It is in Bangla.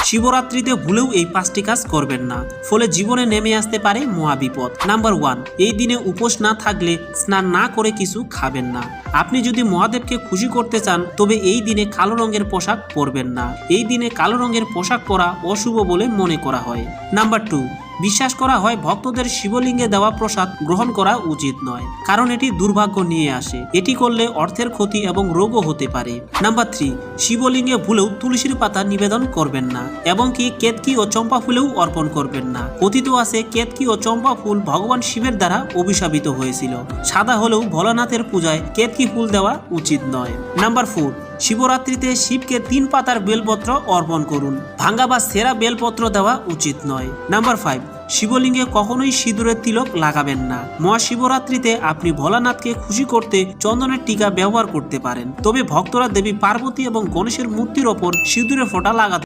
শিবরাত্রিতে ভুলেও এই 5টি কাজ করবেন না, ফলে জীবনে নেমে আসতে পারে মহাবিপদ। নাম্বার 1, এই দিনে উপোস না থাকলে স্নান না করে কিছু খাবেন না। আপনি যদি মহাদেবকে খুশি করতে চান তবে এই দিনে কালো রঙের পোশাক পরবেন না। এই দিনে কালো রঙের পোশাক পরা অশুভ বলে মনে করা হয়। নাম্বার 2, বিশ্বাস করা হয় ভক্তদের শিবলিঙ্গে দেওয়া প্রসাদ গ্রহণ করা উচিত নয়, কারণ এটি দুর্ভাগ্য নিয়ে আসে। এটি করলে অর্থের ক্ষতি এবং রোগও হতে পারে। নাম্বার 3, শিবলিঙ্গে ভুলেও তুলসীর পাতা নিবেদন করবেন না এবং কি কেতকী ও চম্পা ফুলেও অর্পণ করবেন না। কথিত আছে কেতকী ও চম্পা ফুল ভগবান শিবের দ্বারা অভিশাপিত হয়েছিল। সাদা হলেও ভোলানাথের পূজায় কেতকী ফুল দেওয়া উচিত নয়। নাম্বার 4, শিবরাত্রিতে শিবকে 3 পাতার বেলপত্র অর্পণ করুন। ভাঙ্গা বা সেরা বেলপত্র দেওয়া উচিত নয়। নাম্বার 5, শিবলিঙ্গে কখনোই সিঁদুরের তিলক লাগাবেন না। মহাশিবরাত্রিতে আপনি ভোলানাথকে খুশি করতে চন্দনের টিকা ব্যবহার করতে পারেন, তবে ভক্তরা দেবী পার্বতী এবং গণেশের মূর্তির ওপর সিঁদুরের ফোঁটা লাগাতে